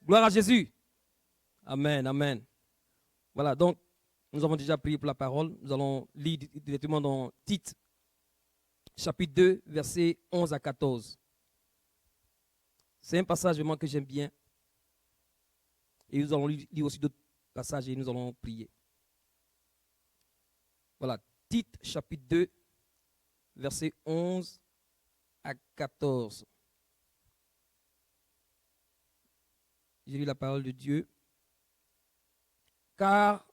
Gloire à Jésus. Amen, amen. Voilà, donc, nous avons déjà prié pour la parole. Nous allons lire directement dans Tite, chapitre 2, versets 11 à 14. C'est un passage vraiment que j'aime bien. Et nous allons lire aussi d'autres passages et nous allons prier. Voilà, Tite, chapitre 2, versets 11 à 14. J'ai lu la parole de Dieu. Car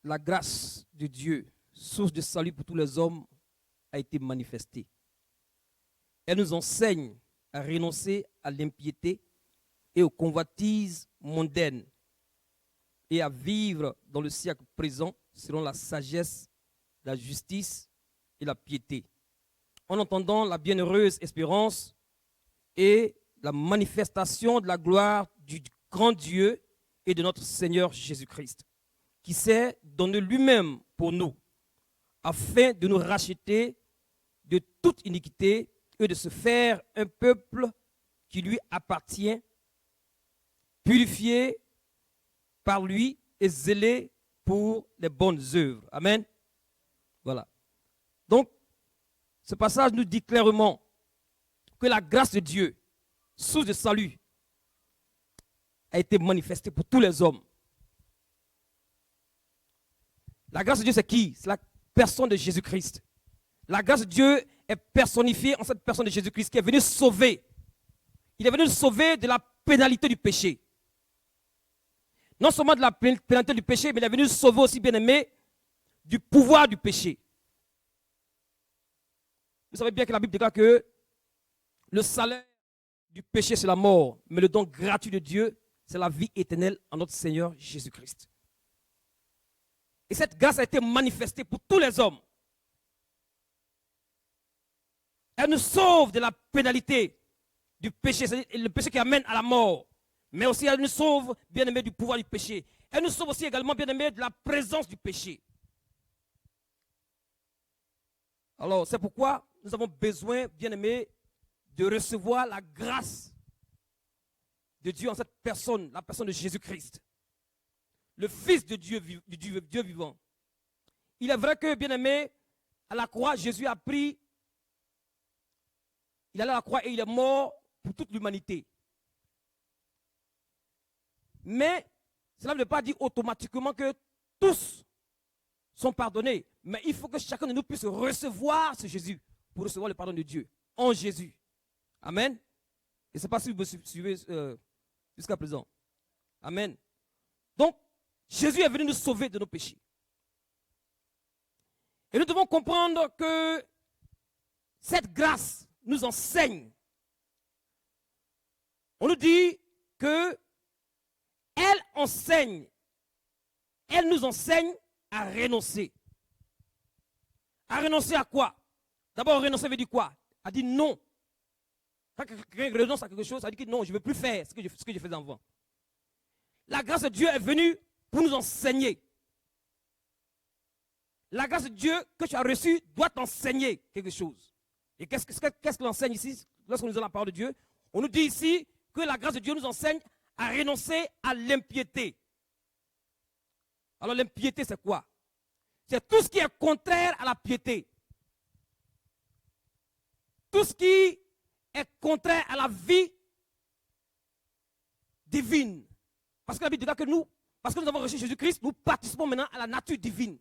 la grâce de Dieu, source de salut pour tous les hommes, a été manifestée. Elle nous enseigne à renoncer à l'impiété et aux convoitises mondaines et à vivre dans le siècle présent selon la sagesse, la justice et la piété, en entendant la bienheureuse espérance et la manifestation de la gloire du grand Dieu et de notre Seigneur Jésus-Christ, qui s'est donné lui-même pour nous, afin de nous racheter de toute iniquité et de se faire un peuple qui lui appartient, purifié par lui et zélé pour les bonnes œuvres. Amen. Voilà. Donc, ce passage nous dit clairement que la grâce de Dieu, source de salut, a été manifestée pour tous les hommes. La grâce de Dieu, c'est qui? C'est la personne de Jésus-Christ. La grâce de Dieu est personnifiée en cette personne de Jésus-Christ qui est venu sauver. Il est venu sauver de la pénalité du péché. Non seulement de la pénalité du péché, mais il est venu sauver aussi, bien aimé, du pouvoir du péché. Vous savez bien que la Bible déclare que le salaire du péché, c'est la mort, mais le don gratuit de Dieu, c'est la vie éternelle en notre Seigneur Jésus-Christ. Et cette grâce a été manifestée pour tous les hommes. Elle nous sauve de la pénalité du péché, c'est-à-dire le péché qui amène à la mort. Mais aussi elle nous sauve, bien aimé, du pouvoir du péché. Elle nous sauve aussi également, bien aimé, de la présence du péché. Alors, c'est pourquoi nous avons besoin, bien aimé, de recevoir la grâce de Dieu en cette personne, la personne de Jésus-Christ, le Fils de Dieu, Dieu vivant. Il est vrai que, bien aimé, à la croix, Jésus a pris, il est allé à la croix et il est mort pour toute l'humanité. Mais cela ne veut pas dire automatiquement que tous sont pardonnés. Mais il faut que chacun de nous puisse recevoir ce Jésus pour recevoir le pardon de Dieu en Jésus. Amen. Et je ne sais pas si vous me suivez jusqu'à présent. Amen. Donc, Jésus est venu nous sauver de nos péchés. Et nous devons comprendre que cette grâce nous enseigne. On nous dit que elle nous enseigne à renoncer. À renoncer à quoi? D'abord, renoncer veut dire quoi? À dire non. Quand quelqu'un renonce à quelque chose, ça dit que non, je ne veux plus faire ce que je faisais avant. La grâce de Dieu est venue pour nous enseigner. La grâce de Dieu que tu as reçue doit t'enseigner quelque chose. Et qu'est-ce qu'il enseigne ici, lorsque nous avons la parole de Dieu? On nous dit ici que la grâce de Dieu nous enseigne à renoncer à l'impiété. Alors l'impiété, c'est quoi? C'est tout ce qui est contraire à la piété. Tout ce qui est contraire à la vie divine. Parce que la Bible dit que nous, parce que nous avons reçu Jésus-Christ, nous participons maintenant à la nature divine.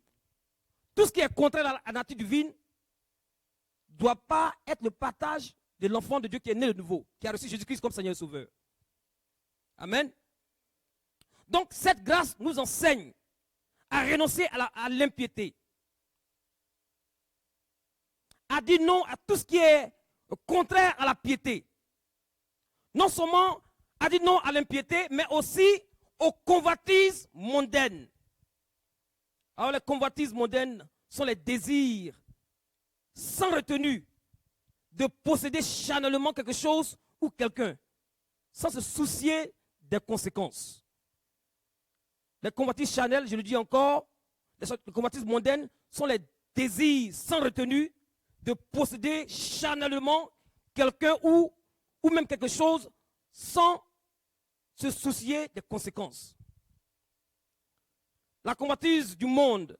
Tout ce qui est contraire à la nature divine ne doit pas être le partage de l'enfant de Dieu qui est né de nouveau, qui a reçu Jésus-Christ comme Seigneur et Sauveur. Amen. Donc cette grâce nous enseigne à renoncer à l'impiété, à dire non à tout ce qui est contraire à la piété. Non seulement à dire non à l'impiété, mais aussi aux convoitises mondaines. Alors les convoitises mondaines sont les désirs sans retenue de posséder charnellement quelque chose ou quelqu'un, sans se soucier des conséquences. Les convoitises charnelles, je le dis encore, les convoitises mondaines sont les désirs sans retenue de posséder charnellement quelqu'un ou même quelque chose sans se soucier des conséquences. La convoitise du monde,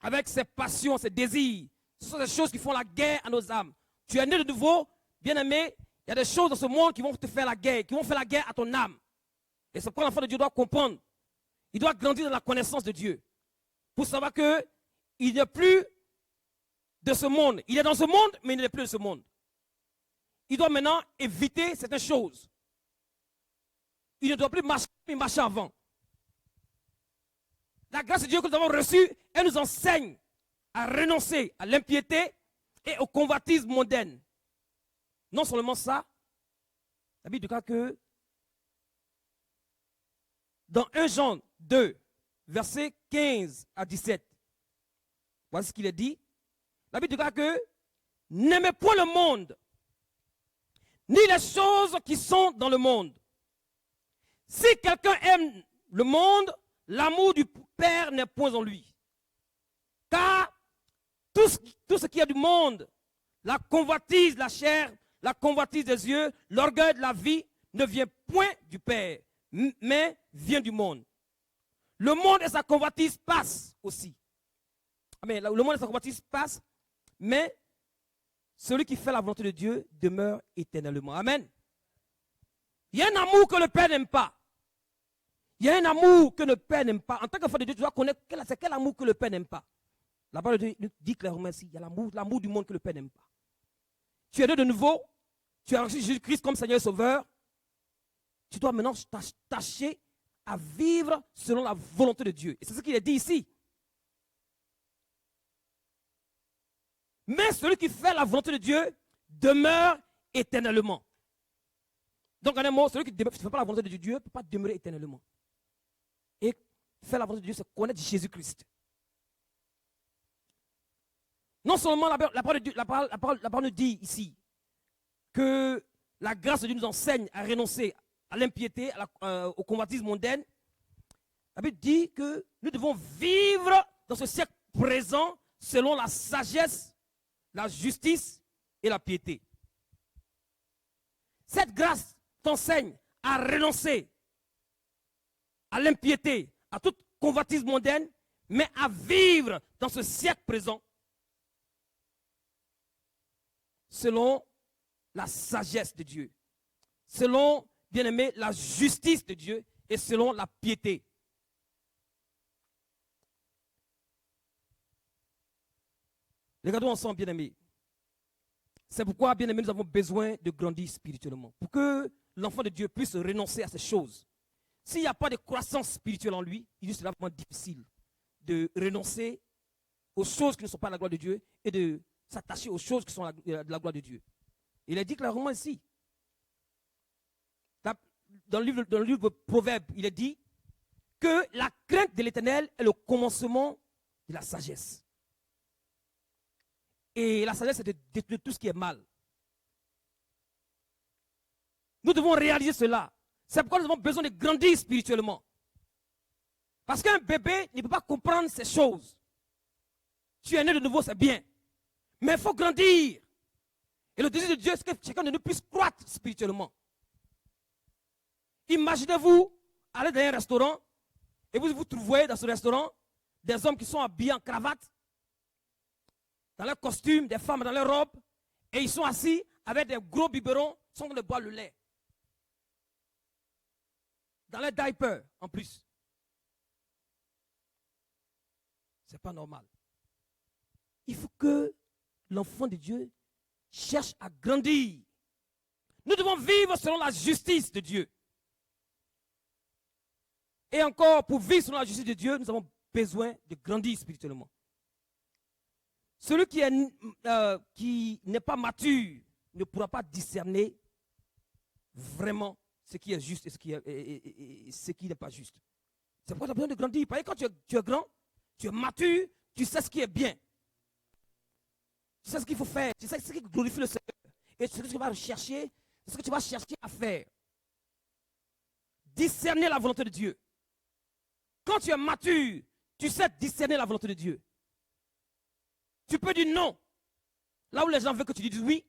avec ses passions, ses désirs, ce sont des choses qui font la guerre à nos âmes. Tu es né de nouveau, bien-aimé, il y a des choses dans ce monde qui vont te faire la guerre, qui vont faire la guerre à ton âme. Et c'est pourquoi l'enfant de Dieu doit comprendre. Il doit grandir dans la connaissance de Dieu. Pour savoir qu'il n'est plus de ce monde. Il est dans ce monde, mais il n'est plus de ce monde. Il doit maintenant éviter certaines choses. Il ne doit plus marcher, mais marcher avant. La grâce de Dieu que nous avons reçue, elle nous enseigne à renoncer à l'impiété et au convoitisme mondain. Non seulement ça, la Bible déclare que dans 1 Jean 2, versets 15 à 17, voici ce qu'il est dit. La Bible déclare que n'aimez point le monde, ni les choses qui sont dans le monde. Si quelqu'un aime le monde, l'amour du Père n'est point en lui. Car tout ce qui est du monde, la convoitise de la chair, la convoitise des yeux, l'orgueil de la vie, ne vient point du Père, mais vient du monde. Le monde et sa convoitise passent aussi. Amen. Le monde et sa convoitise passent, mais celui qui fait la volonté de Dieu demeure éternellement. Amen. Il y a un amour que le Père n'aime pas. Il y a un amour que le Père n'aime pas. En tant qu'enfant de Dieu, tu dois connaître c'est quel amour que le Père n'aime pas. La parole de Dieu dit clairement ici, il y a l'amour du monde que le Père n'aime pas. Tu es né de nouveau, tu as reçu Jésus-Christ comme Seigneur et Sauveur. Tu dois maintenant tâcher à vivre selon la volonté de Dieu. Et c'est ce qu'il est dit ici. Mais celui qui fait la volonté de Dieu demeure éternellement. Donc en un mot, celui qui ne fait pas la volonté de Dieu ne peut pas demeurer éternellement. Et faire la volonté de Dieu, c'est connaître Jésus-Christ. Non seulement la parole nous dit ici que la grâce de Dieu nous enseigne à renoncer à l'impiété, au convoitisme mondain. La Bible dit que nous devons vivre dans ce siècle présent selon la sagesse, la justice et la piété. Cette grâce t'enseigne à renoncer à l'impiété, à toute convoitise mondaine, mais à vivre dans ce siècle présent selon la sagesse de Dieu, selon, bien aimé, la justice de Dieu et selon la piété. Regardons ensemble, bien aimés. C'est pourquoi, bien aimés, nous avons besoin de grandir spirituellement. Pour que l'enfant de Dieu puisse renoncer à ces choses. S'il n'y a pas de croissance spirituelle en lui, il est vraiment difficile de renoncer aux choses qui ne sont pas la gloire de Dieu et de s'attacher aux choses qui sont de la gloire de Dieu. Il est dit clairement ici. Dans le livre Proverbe, il est dit que la crainte de l'Éternel est le commencement de la sagesse. Et la sagesse, c'est de détruire tout ce qui est mal. Nous devons réaliser cela. C'est pourquoi nous avons besoin de grandir spirituellement. Parce qu'un bébé ne peut pas comprendre ces choses. Tu es né de nouveau, c'est bien. Mais il faut grandir. Et le désir de Dieu, c'est que chacun de nous puisse croître spirituellement. Imaginez-vous aller dans un restaurant et vous vous trouvez dans ce restaurant des hommes qui sont habillés en cravate, dans leurs costumes, des femmes dans leurs robes, et ils sont assis avec des gros biberons, ils sont en train de boire le lait. Dans leurs diapers en plus. Ce n'est pas normal. Il faut que l'enfant de Dieu cherche à grandir. Nous devons vivre selon la justice de Dieu. Et encore, pour vivre selon la justice de Dieu, nous avons besoin de grandir spirituellement. Celui qui n'est pas mature ne pourra pas discerner vraiment ce qui est juste et ce qui n'est pas juste. C'est pourquoi tu as besoin de grandir. Parce que quand tu es grand, tu es mature, tu sais ce qui est bien. Tu sais ce qu'il faut faire, tu sais ce qui glorifie le Seigneur. Et ce que tu vas rechercher, c'est ce que tu vas chercher à faire. Discerner la volonté de Dieu. Quand tu es mature, tu sais discerner la volonté de Dieu. Tu peux dire non. Là où les gens veulent que tu dises oui,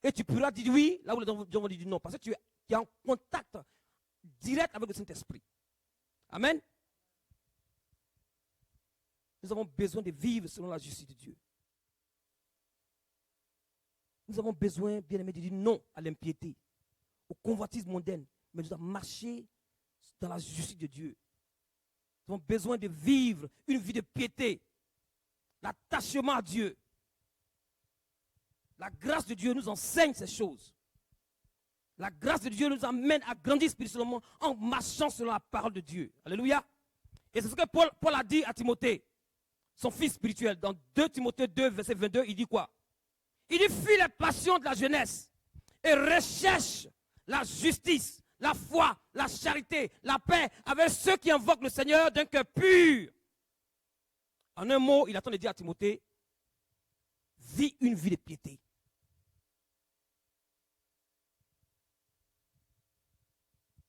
et tu pourras dire oui, là où les gens vont dire non. Parce que tu es en contact directe avec le Saint-Esprit. Amen. Nous avons besoin de vivre selon la justice de Dieu. Nous avons besoin, bien aimé, de dire non à l'impiété, au convoitisme mondain, mais nous devons marcher dans la justice de Dieu. Nous avons besoin de vivre une vie de piété, l'attachement à Dieu. La grâce de Dieu nous enseigne ces choses. La grâce de Dieu nous amène à grandir spirituellement en marchant selon la parole de Dieu. Alléluia. Et c'est ce que Paul a dit à Timothée, son fils spirituel. Dans 2 Timothée 2, verset 22, il dit quoi? Il dit, fuis les passions de la jeunesse et recherche la justice, la foi, la charité, la paix avec ceux qui invoquent le Seigneur d'un cœur pur. En un mot, il attend de dire à Timothée, vis une vie de piété.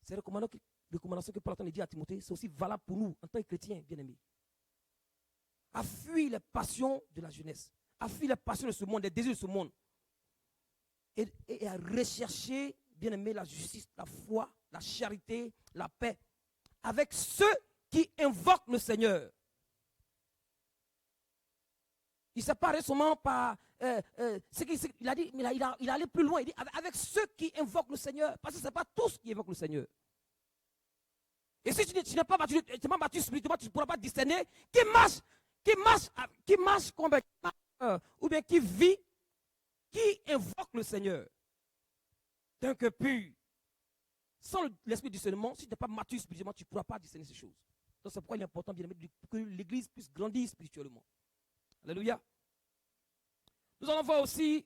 Ces recommandations que Paul attend de dire à Timothée, c'est aussi valable pour nous en tant que chrétiens, bien-aimés. À fuir les passions de la jeunesse, à fuir les passions de ce monde, les désirs de ce monde, et à rechercher, bien-aimés, la justice, la foi, la charité, la paix, avec ceux qui invoquent le Seigneur. Il ne s'est pas récemment par il a dit, mais il a allé plus loin. Il dit avec ceux qui invoquent le Seigneur. Parce que ce n'est pas tous qui invoquent le Seigneur. Et si tu n'es pas battu spirituellement, tu ne pourras pas discerner qui marche comme ou bien qui vit, qui invoque le Seigneur. D'un cœur pur. Sans l'esprit du discernement, si tu n'es pas mature spirituellement, tu ne pourras pas discerner ces choses. Donc c'est pourquoi il est important bien que l'Église puisse grandir spirituellement. Alléluia. Nous allons voir aussi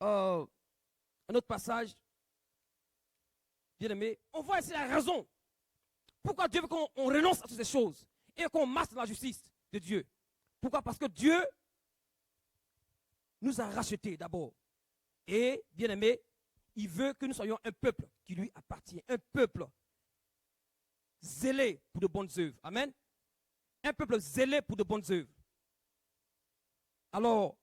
un autre passage. Bien aimé, on voit ici la raison. Pourquoi Dieu veut qu'on renonce à toutes ces choses et qu'on marche dans la justice de Dieu. Pourquoi? Parce que Dieu nous a rachetés d'abord. Et, bien aimé, il veut que nous soyons un peuple qui lui appartient. Un peuple zélé pour de bonnes œuvres. Amen. Un peuple zélé pour de bonnes œuvres. Alors,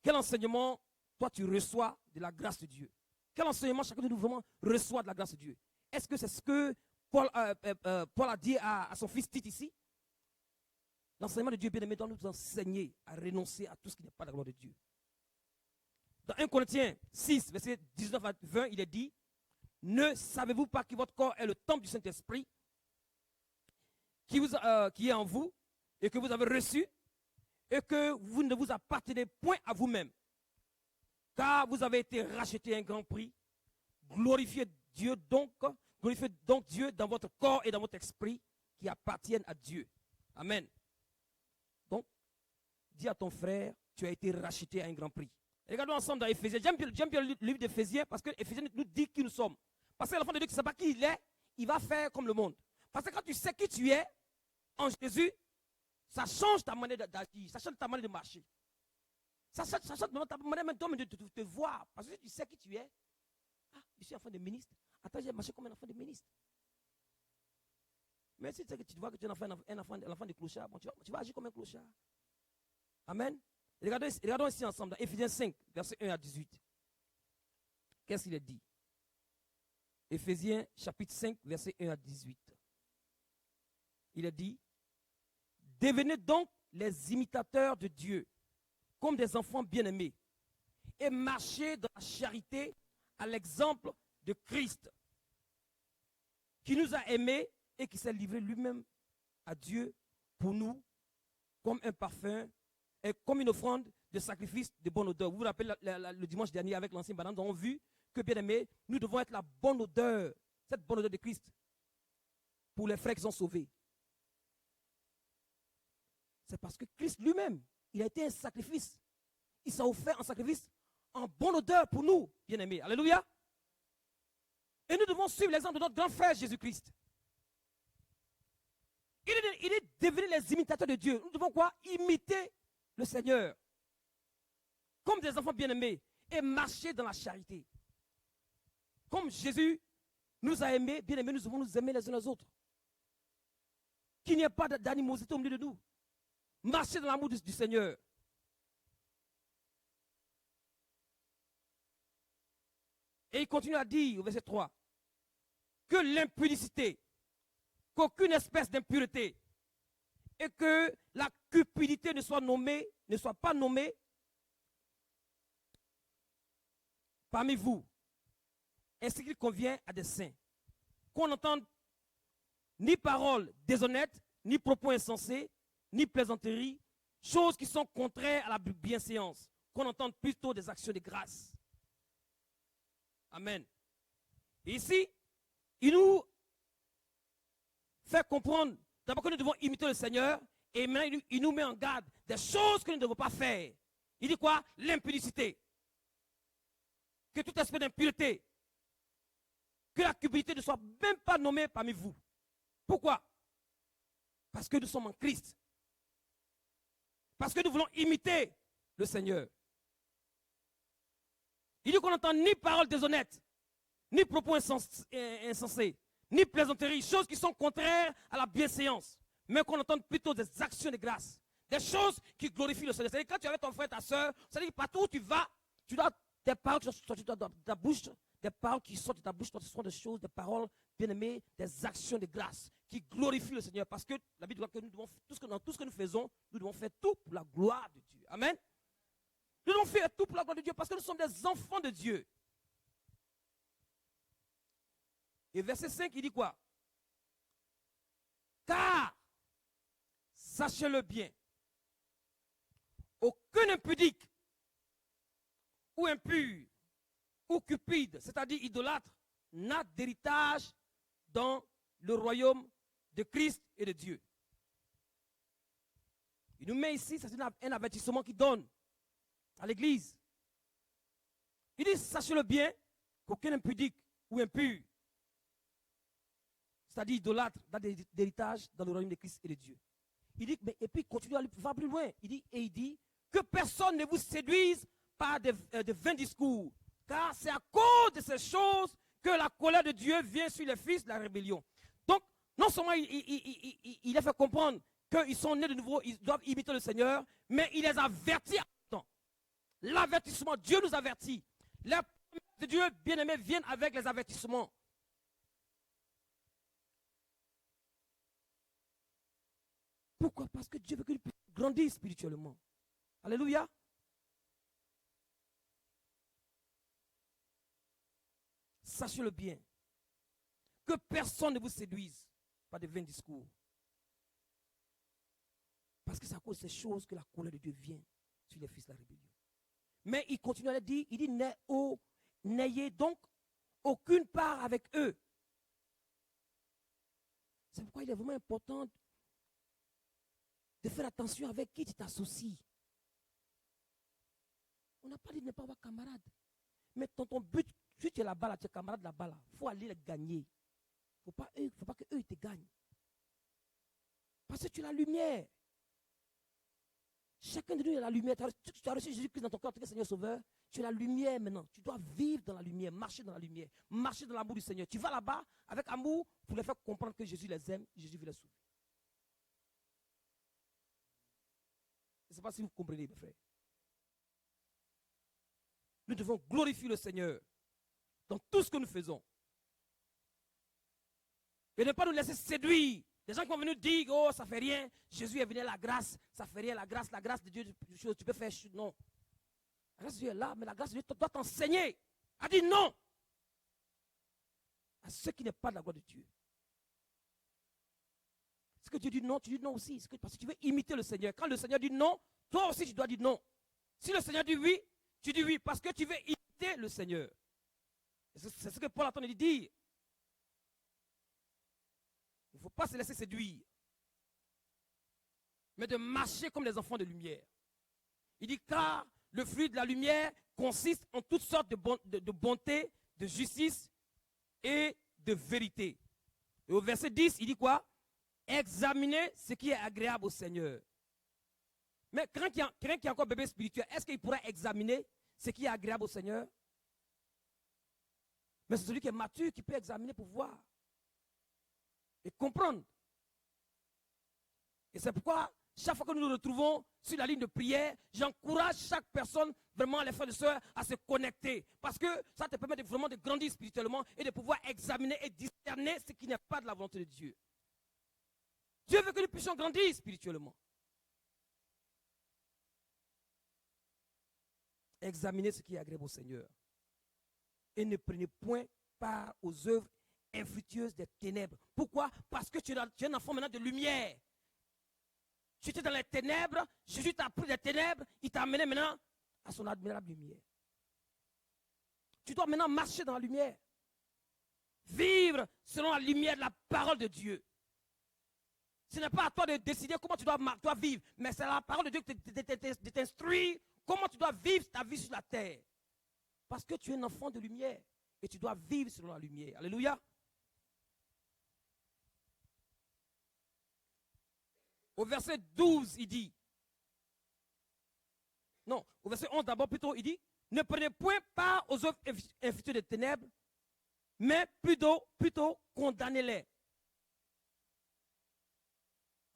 quel enseignement toi tu reçois de la grâce de Dieu? Quel enseignement chacun de nous vraiment reçoit de la grâce de Dieu? Est-ce que c'est ce que Paul a dit à son fils Tite ici? L'enseignement de Dieu bien-aimé doit nous enseigner à renoncer à tout ce qui n'est pas la gloire de Dieu. Dans 1 Corinthiens 6, verset 19 à 20, il est dit, ne savez-vous pas que votre corps est le temple du Saint-Esprit qui est en vous et que vous avez reçu et que vous ne vous appartenez point à vous-même, car vous avez été racheté à un grand prix. Glorifiez donc Dieu dans votre corps et dans votre esprit qui appartiennent à Dieu. Amen. Donc, dis à ton frère, tu as été racheté à un grand prix. Et regardons ensemble dans Éphésiens. J'aime bien le livre d'Éphésiens parce que Éphésiens nous dit qui nous sommes. Parce que l'enfant de Dieu qui ne sait pas qui il est, il va faire comme le monde. Parce que quand tu sais qui tu es en Jésus, ça change ta manière d'agir, ça change ta manière de marcher. Ça change ta manière de te voir. Parce que si tu sais qui tu es, ah, je suis enfant de ministre. Attends, j'ai marché comme un enfant de ministre. Mais si tu vois que tu es un enfant de clochard, bon, tu vas agir comme un clochard. Amen. Regardons ici ensemble, dans Éphésiens 5, verset 1 à 18. Qu'est-ce qu'il est dit? Éphésiens chapitre 5, verset 1 à 18. Il est dit, devenez donc les imitateurs de Dieu, comme des enfants bien-aimés, et marchez dans la charité à l'exemple de Christ, qui nous a aimés et qui s'est livré lui-même à Dieu pour nous, comme un parfum, et comme une offrande de sacrifice de bonne odeur. Vous vous rappelez le dimanche dernier avec l'ancien banane, nous avons vu que, bien aimés, nous devons être la bonne odeur, cette bonne odeur de Christ, pour les frères qui sont sauvés. C'est parce que Christ lui-même, il a été un sacrifice. Il s'est offert un sacrifice en bonne odeur pour nous, bien-aimés. Alléluia. Et nous devons suivre l'exemple de notre grand frère Jésus-Christ. Il est devenu les imitateurs de Dieu. Nous devons quoi? Imiter le Seigneur. Comme des enfants bien-aimés. Et marcher dans la charité. Comme Jésus nous a aimés, bien-aimés, nous devons nous aimer les uns les autres. Qu'il n'y ait pas d'animosité au milieu de nous. Marcher dans l'amour du Seigneur. Et il continue à dire au verset 3. que l'impudicité, qu'aucune espèce d'impureté et que la cupidité ne soit pas nommée parmi vous, ainsi qu'il convient à des saints. Qu'on n'entende ni paroles déshonnêtes, ni propos insensés, ni plaisanteries, choses qui sont contraires à la bienséance. Qu'on entende plutôt des actions de grâce. Amen. Et ici, il nous fait comprendre d'abord que nous devons imiter le Seigneur, et maintenant il nous met en garde des choses que nous ne devons pas faire. Il dit quoi? L'impudicité. Que tout aspect d'impureté, que la cupidité ne soit même pas nommée parmi vous. Pourquoi? Parce que nous sommes en Christ. Parce que nous voulons imiter le Seigneur. Il dit qu'on n'entend ni paroles déshonnêtes, ni propos insensés, ni plaisanteries, choses qui sont contraires à la bienséance, mais qu'on entende plutôt des actions de grâce, des choses qui glorifient le Seigneur. C'est-à-dire quand tu es avec ton frère, ta soeur, c'est-à-dire partout où tu vas, tu dois des paroles qui sortent de ta bouche, des paroles qui sortent de ta bouche, ce sont des choses, des paroles bien-aimées, des actions de grâce qui glorifient le Seigneur. Parce que la Bible dit que nous devons, dans tout ce que nous faisons, nous devons faire tout pour la gloire de Dieu. Amen. Nous devons faire tout pour la gloire de Dieu parce que nous sommes des enfants de Dieu. Et verset 5, il dit quoi? Car, sachez-le bien, aucun impudique ou impur ou cupide, c'est-à-dire idolâtre, n'a d'héritage dans le royaume de Christ et de Dieu. Il nous met ici, c'est un avertissement qu'il donne à l'église. Il dit, sachez-le bien, qu'aucun impudique ou impur, c'est-à-dire idolâtre, n'a d'héritage dans le royaume de Christ et de Dieu. Il dit, mais, et puis il continue à aller plus loin. Il dit, que personne ne vous séduise par de vains discours, car c'est à cause de ces choses que la colère de Dieu vient sur les fils de la rébellion. Donc, non seulement il a fait comprendre qu'ils sont nés de nouveau, ils doivent imiter le Seigneur, mais il les avertit en même temps. L'avertissement, Dieu nous avertit. Les promesses de Dieu, bien-aimés, viennent avec les avertissements. Pourquoi? Parce que Dieu veut que nous puissions grandir spirituellement. Alléluia. Sachez-le bien, que personne ne vous séduise par de vains discours. Parce que c'est à cause de ces choses que la colère de Dieu vient sur les fils de la rébellion. Mais il continue à le dire, il dit, n'ayez donc aucune part avec eux. C'est pourquoi il est vraiment important de faire attention avec qui tu t'associes. On n'a pas dit de ne pas avoir camarade. Mais dans ton but, si tu es là-bas, tu es camarade là-bas, il faut aller les gagner. Il ne faut pas qu'eux te gagnent. Parce que tu es la lumière. Chacun de nous est la lumière. Tu as reçu Jésus-Christ dans ton cœur, tu es Seigneur Sauveur. Tu es la lumière maintenant. Tu dois vivre dans la lumière, marcher dans la lumière, marcher dans l'amour du Seigneur. Tu vas là-bas avec amour pour les faire comprendre que Jésus les aime, Jésus veut les sauver. Je ne sais pas si vous comprenez, mes frères. Nous devons glorifier le Seigneur dans tout ce que nous faisons. Et ne pas nous laisser séduire. Des gens qui vont venir dire, oh, ça ne fait rien, Jésus est venu à la grâce, ça ne fait rien, la grâce de Dieu, tu peux faire, non. La grâce de Dieu est là, mais la grâce de Dieu doit t'enseigner. A dit non à ce qui n'est pas de la gloire de Dieu. Ce que Dieu dit non, tu dis non aussi. Parce que tu veux imiter le Seigneur. Quand le Seigneur dit non, toi aussi tu dois dire non. Si le Seigneur dit oui, tu dis oui, parce que tu veux imiter le Seigneur. C'est ce que Paul attend de dire. Il ne faut pas se laisser séduire, mais de marcher comme des enfants de lumière. Il dit, car le fruit de la lumière consiste en toutes sortes de bonté, de justice et de vérité. Et au verset 10, il dit quoi? Examinez ce qui est agréable au Seigneur. Mais quelqu'un qui est encore bébé spirituel, est-ce qu'il pourrait examiner ce qui est agréable au Seigneur? Mais c'est celui qui est mature qui peut examiner pour voir et comprendre. Et c'est pourquoi chaque fois que nous nous retrouvons sur la ligne de prière, j'encourage chaque personne, vraiment les frères et sœurs, à se connecter. Parce que ça te permet vraiment de grandir spirituellement et de pouvoir examiner et discerner ce qui n'est pas de la volonté de Dieu. Dieu veut que nous puissions grandir spirituellement. Examinez ce qui est agréable au Seigneur. Et ne prenez point part aux œuvres infructueuses des ténèbres. Pourquoi? Parce que tu es un enfant maintenant de lumière. Tu étais dans les ténèbres, Jésus t'a pris des ténèbres, il t'a amené maintenant à son admirable lumière. Tu dois maintenant marcher dans la lumière. Vivre selon la lumière de la parole de Dieu. Ce n'est pas à toi de décider comment tu dois vivre, mais c'est la parole de Dieu de t'instruire comment tu dois vivre ta vie sur la terre. Parce que tu es un enfant de lumière et tu dois vivre selon la lumière. Alléluia. Au verset 12, il dit, non, au verset 11 d'abord plutôt, il dit, ne prenez point part aux œuvres infructueuses des ténèbres, mais plutôt condamnez-les.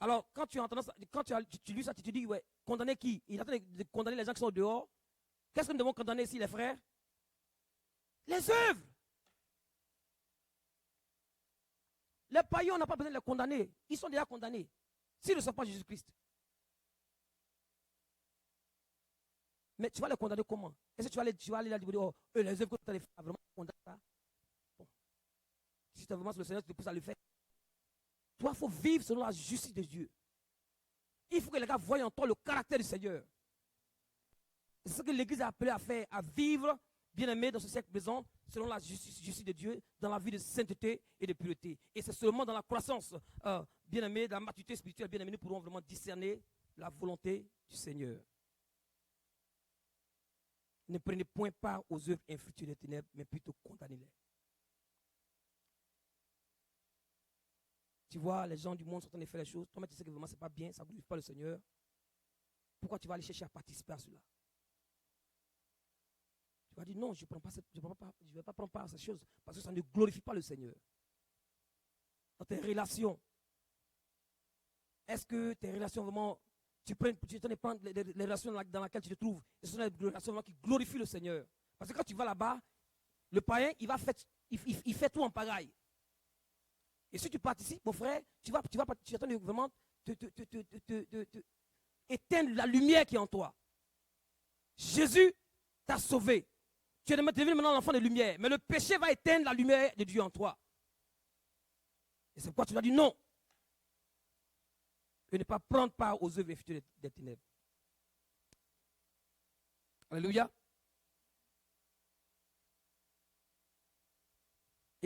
Alors, quand tu entends ça, quand tu lis ça, tu te dis, ouais, condamner qui? Il est en train de condamner les gens qui sont dehors. Qu'est-ce que nous devons condamner ici, les frères? Les œuvres. Les païens, on n'a pas besoin de les condamner. Ils sont déjà condamnés. S'ils ne sont pas Jésus-Christ. Mais tu vas les condamner comment? Est-ce que tu vas aller là et dire, oh, les œuvres que tu as fait, vraiment condamner ça? Bon. Si tu es vraiment sur le Seigneur, tu te pousses à le faire. Toi, il faut vivre selon la justice de Dieu. Il faut que les gars voient en toi le caractère du Seigneur. C'est ce que l'Église a appelé à faire, à vivre, bien aimé, dans ce siècle présent, selon la justice de Dieu, dans la vie de sainteté et de pureté. Et c'est seulement dans la croissance, bien aimé, dans la maturité spirituelle, bien aimé, nous pourrons vraiment discerner la volonté du Seigneur. Ne prenez point part aux œuvres infructueuses des ténèbres, mais plutôt condamnez-les. Tu vois, les gens du monde sont en train de faire les choses. Toi, tu sais que vraiment, ce n'est pas bien, ça ne glorifie pas le Seigneur. Pourquoi tu vas aller chercher à participer à cela? Tu vas dire non, je ne vais pas prendre part à ces choses parce que ça ne glorifie pas le Seigneur. Dans tes relations, est-ce que tes relations vraiment, tu es en train de prendre les relations dans lesquelles tu te trouves, et ce sont des relations qui glorifient le Seigneur. Parce que quand tu vas là-bas, le païen, il fait tout en pagaille. Et si tu participes, mon frère, tu es en train de vraiment éteindre la lumière qui est en toi. Jésus t'a sauvé. Tu es devenu maintenant l'enfant de lumière. Mais le péché va éteindre la lumière de Dieu en toi. Et c'est pourquoi tu dois dire non. Et ne pas prendre part aux œuvres infructueuses des ténèbres. Alléluia.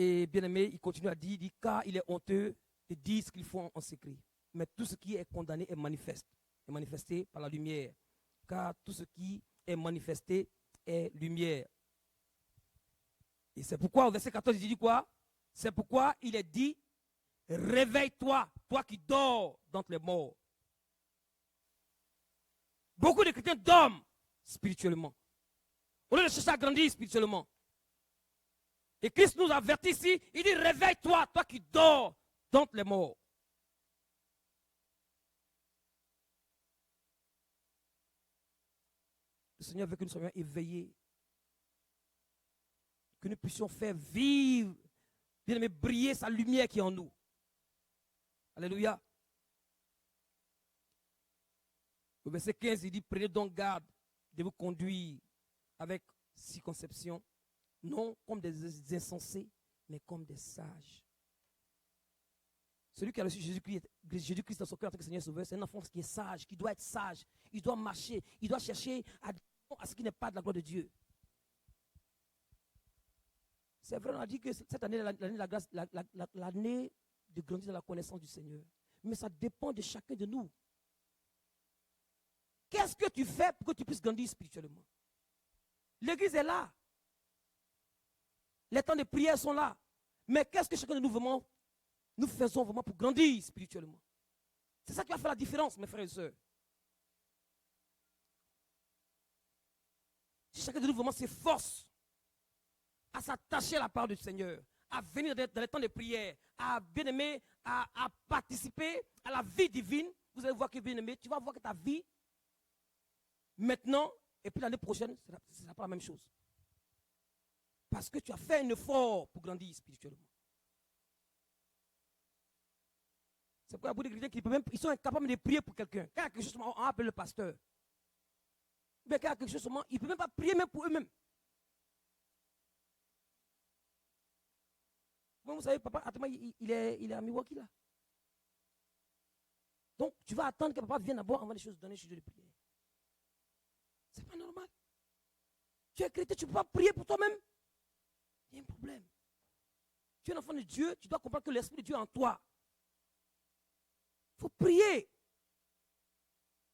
Et bien aimé, il continue à dire, car il est honteux de dire ce qu'ils font en secret. Mais tout ce qui est condamné est manifesté par la lumière. Car tout ce qui est manifesté est lumière. Et c'est pourquoi au verset 14, il dit quoi? C'est pourquoi il est dit, réveille-toi, toi qui dors d'entre les morts. Beaucoup de chrétiens dorment spirituellement. Au lieu de chercher à grandir spirituellement. Et Christ nous avertit ici, il dit, réveille-toi, toi qui dors d'entre les morts. Le Seigneur veut que nous soyons éveillés, que nous puissions faire vivre, bien aimé, briller sa lumière qui est en nous. Alléluia. Au verset 15, il dit, prenez donc garde de vous conduire avec circonception, non comme des insensés, mais comme des sages. Celui qui a reçu Jésus-Christ dans son cœur en tant que Seigneur Sauveur, c'est un enfant qui est sage, qui doit être sage. Il doit marcher, il doit chercher à ce qui n'est pas de la gloire de Dieu. C'est vrai, on a dit que cette année, l'année de la grâce, l'année de grandir dans la connaissance du Seigneur. Mais ça dépend de chacun de nous. Qu'est-ce que tu fais pour que tu puisses grandir spirituellement? L'église est là. Les temps de prière sont là. Mais qu'est-ce que chacun de nous vraiment, nous faisons vraiment pour grandir spirituellement? C'est ça qui va faire la différence, mes frères et sœurs. Si chacun de nous vraiment s'efforce à s'attacher à la parole du Seigneur, à venir dans les temps de prière, à bien aimer, à participer à la vie divine, vous allez voir que, bien aimé, tu vas voir que ta vie, maintenant, et puis l'année prochaine, ce ne sera pas la même chose. Parce que tu as fait un effort pour grandir spirituellement. C'est pourquoi il y a beaucoup de chrétiens qui même, ils sont incapables de prier pour quelqu'un. Quand il y a quelque chose, on appelle le pasteur. Mais quand il y a quelque chose, ils ne peuvent même pas prier même pour eux-mêmes. Vous savez, papa, il est à Milwaukee là. Donc, tu vas attendre que papa vienne d'abord avant les choses, donner les choses de prière. C'est pas normal. Tu es chrétien, tu ne peux pas prier pour toi-même. Il y a un problème. Tu es un enfant de Dieu, tu dois comprendre que l'Esprit de Dieu est en toi. Il faut prier.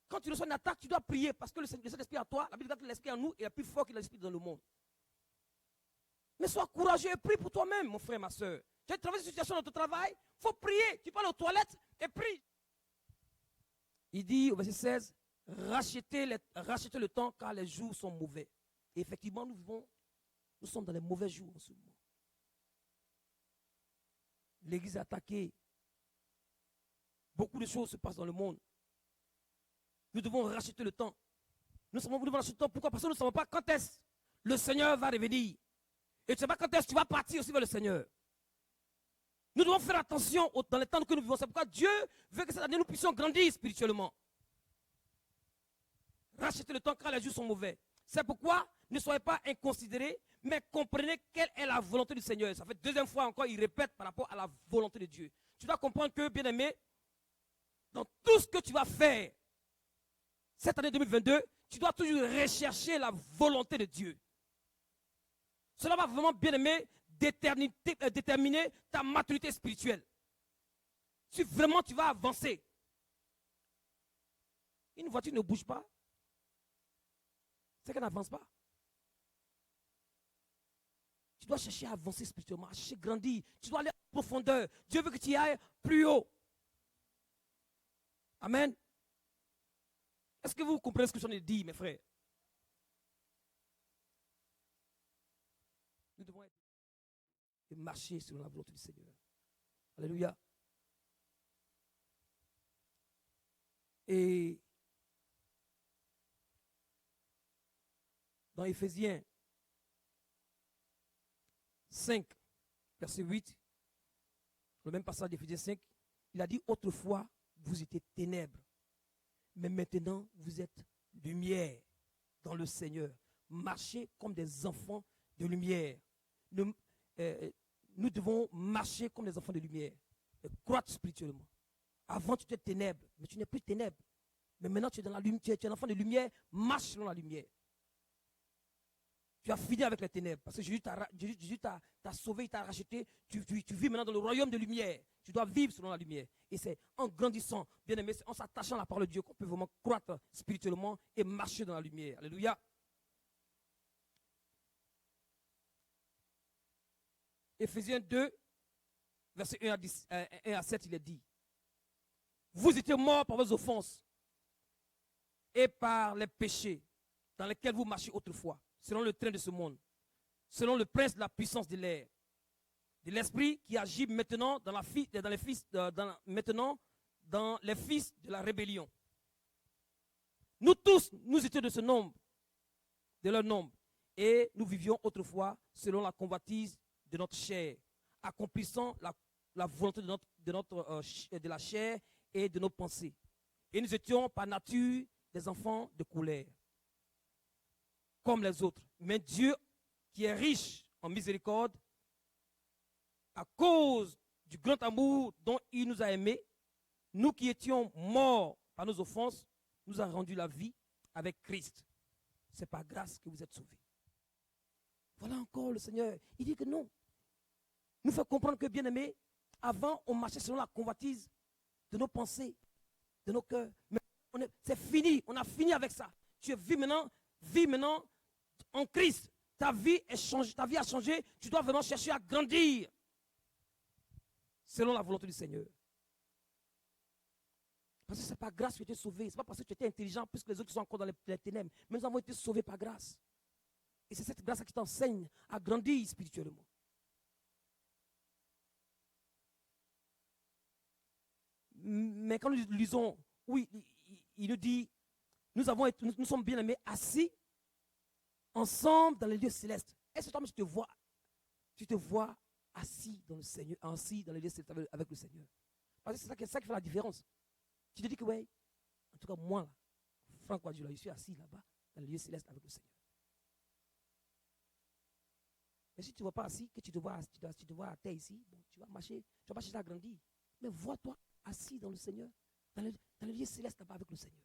Quand tu reçois une attaque, tu dois prier parce que le Saint-Esprit est en toi. La Bible dit que l'Esprit en nous est plus fort que l'Esprit dans le monde. Mais sois courageux et prie pour toi-même, mon frère, ma soeur. Tu as traversé une situation dans ton travail, il faut prier. Tu parles aux toilettes et prie. Il dit au verset 16, rachetez le temps car les jours sont mauvais. Et effectivement, nous sommes dans les mauvais jours en ce moment. L'église est attaquée. Beaucoup de choses se passent dans le monde. Nous devons racheter le temps. Nous devons racheter le temps. Pourquoi? Parce que nous ne savons pas quand est-ce le Seigneur va revenir. Et tu ne sais pas quand est-ce que tu vas partir aussi vers le Seigneur. Nous devons faire attention dans les temps que nous vivons. C'est pourquoi Dieu veut que cette année nous puissions grandir spirituellement. Rachetez le temps car les jours sont mauvais. C'est pourquoi ne soyez pas inconsidérés, mais comprenez quelle est la volonté du Seigneur. Ça fait deuxième fois encore, il répète par rapport à la volonté de Dieu. Tu dois comprendre que, bien aimé, dans tout ce que tu vas faire, cette année 2022, tu dois toujours rechercher la volonté de Dieu. Cela va vraiment, bien aimé, déterminer ta maturité spirituelle. Si vraiment tu vas avancer, une voiture ne bouge pas, c'est qu'elle n'avance pas. Tu dois chercher à avancer spirituellement, à chercher à grandir. Tu dois aller en profondeur. Dieu veut que tu ailles plus haut. Amen. Est-ce que vous comprenez ce que je viens de dire, mes frères? Nous devons marcher selon la volonté du Seigneur. Alléluia. Et dans Éphésiens 5, verset 8, le même passage d'Éphésiens 5, il a dit autrefois, vous étiez ténèbres, mais maintenant vous êtes lumière dans le Seigneur. Marchez comme des enfants de lumière. Nous devons marcher comme des enfants de lumière, croître spirituellement. Avant, tu étais ténèbres, mais tu n'es plus ténèbres. Mais maintenant, tu es dans la lumière, tu es un enfant de lumière, marche selon la lumière. Tu as fini avec les ténèbres, parce que Jésus t'a sauvé, il t'a racheté. Tu vis maintenant dans le royaume de lumière. Tu dois vivre selon la lumière. Et c'est en grandissant, bien aimé, en s'attachant à la parole de Dieu qu'on peut vraiment croître spirituellement et marcher dans la lumière. Alléluia. Éphésiens 2, verset 1 à 7, il est dit: vous étiez morts par vos offenses et par les péchés dans lesquels vous marchiez autrefois, selon le train de ce monde, selon le prince de la puissance de l'air, de l'esprit qui agit maintenant dans les fils de la rébellion. Nous tous, nous étions de ce nombre, de leur nombre, et nous vivions autrefois selon la convoitise de notre chair, accomplissant la volonté de la chair et de nos pensées. Et nous étions par nature des enfants de colère, comme les autres. Mais Dieu, qui est riche en miséricorde, à cause du grand amour dont il nous a aimés, nous qui étions morts par nos offenses, nous a rendu la vie avec Christ. C'est par grâce que vous êtes sauvés. Voilà encore le Seigneur. Il dit que non. Nous fait comprendre que, bien aimé, avant, on marchait selon la convoitise de nos pensées, de nos cœurs. Mais c'est fini. On a fini avec ça. Tu vis maintenant en Christ. Ta vie a changé. Tu dois vraiment chercher à grandir selon la volonté du Seigneur. Parce que ce n'est pas grâce que tu es sauvé. Ce n'est pas parce que tu étais intelligent plus que les autres qui sont encore dans les ténèbres. Mais nous avons été sauvés par grâce. Et c'est cette grâce qui t'enseigne à grandir spirituellement. Mais quand nous lisons où il nous dit, nous sommes bien aimés assis ensemble dans les lieux célestes. Est-ce que toi, tu te vois assis dans le Seigneur, assis dans les lieux célestes avec le Seigneur? Parce que c'est ça qui fait la différence. Tu te dis que, ouais, en tout cas, moi, là, Franck Wadjula, je suis assis là-bas, dans les lieux célestes avec le Seigneur. Mais si tu ne vois pas assis, que tu te vois à terre ici, bon, tu vas marcher agrandir. Mais vois-toi assis dans le Seigneur, dans les lieux célestes là-bas avec le Seigneur.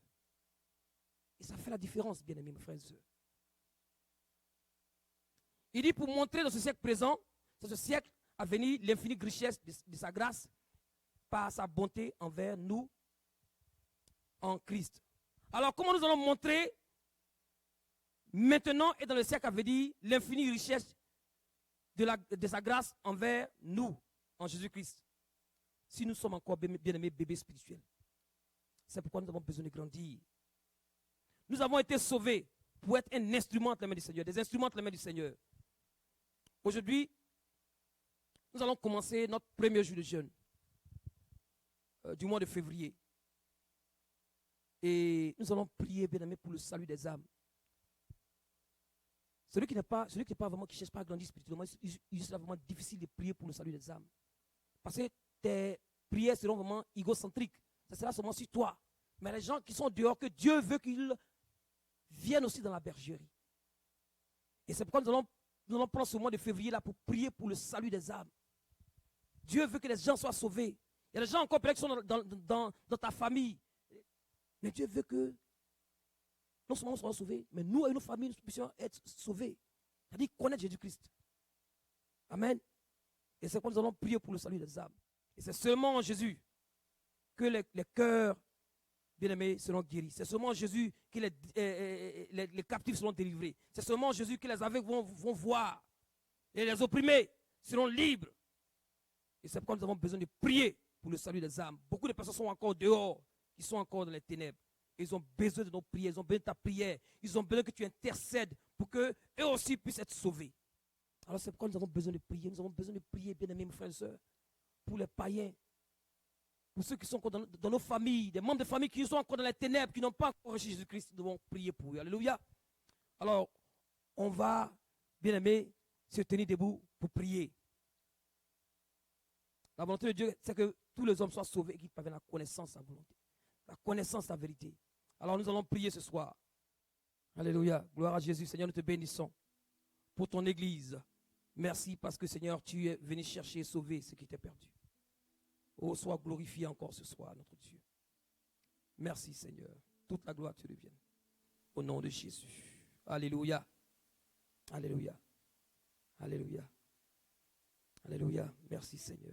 Et ça fait la différence, bien aimés, mes frères et sœurs. Il dit pour montrer dans ce siècle présent, dans ce siècle à venir, l'infinie richesse de sa grâce par sa bonté envers nous en Christ. Alors, comment nous allons montrer maintenant et dans le siècle à venir l'infinie richesse de sa grâce envers nous en Jésus-Christ? Si nous sommes encore bien-aimés bébés spirituels. C'est pourquoi nous avons besoin de grandir. Nous avons été sauvés pour être un instrument entre les mains du Seigneur, des instruments entre les mains du Seigneur. Aujourd'hui, nous allons commencer notre premier jour de jeûne du mois de février. Et nous allons prier, bien aimé, pour le salut des âmes. Celui qui ne cherche pas à grandir spirituellement, il sera vraiment difficile de prier pour le salut des âmes. Parce que tes prières seront vraiment égocentriques. Ça sera seulement sur toi. Mais les gens qui sont dehors, que Dieu veut qu'ils viennent aussi dans la bergerie. Et c'est pourquoi nous allons prendre ce mois de février là pour prier pour le salut des âmes. Dieu veut que les gens soient sauvés. Il y a des gens encore peut-être qui sont dans ta famille. Mais Dieu veut que non seulement nous soyons sauvés, mais nous et nos familles, nous puissions être sauvés. C'est-à-dire connaître Jésus-Christ. Amen. Et c'est pourquoi nous allons prier pour le salut des âmes. Et c'est seulement en Jésus que les cœurs bien-aimés seront guéris. C'est seulement en Jésus que les captifs seront délivrés. C'est seulement en Jésus que les aveugles vont voir. Et les opprimés seront libres. Et c'est pourquoi nous avons besoin de prier pour le salut des âmes. Beaucoup de personnes sont encore dehors, qui sont encore dans les ténèbres. Ils ont besoin de nos prières, ils ont besoin de ta prière. Ils ont besoin que tu intercèdes pour qu'eux aussi puissent être sauvés. Alors c'est pourquoi nous avons besoin de prier. Nous avons besoin de prier, bien-aimés, mes frères et sœurs, pour les païens, pour ceux qui sont encore dans nos familles, des membres de famille qui sont encore dans les ténèbres, qui n'ont pas encore reçu Jésus-Christ. Nous devons prier pour eux. Alléluia. Alors, on va, bien-aimés, se tenir debout pour prier. La volonté de Dieu, c'est que tous les hommes soient sauvés et qu'ils parviennent à la connaissance de sa volonté, la connaissance de la vérité. Alors nous allons prier ce soir. Alléluia. Gloire à Jésus. Seigneur, nous te bénissons pour ton Église. Merci parce que, Seigneur, tu es venu chercher et sauver ce qui était perdu. Oh, sois glorifié encore ce soir, notre Dieu. Merci, Seigneur. Toute la gloire te revienne. Au nom de Jésus. Alléluia. Alléluia. Alléluia. Alléluia. Merci, Seigneur.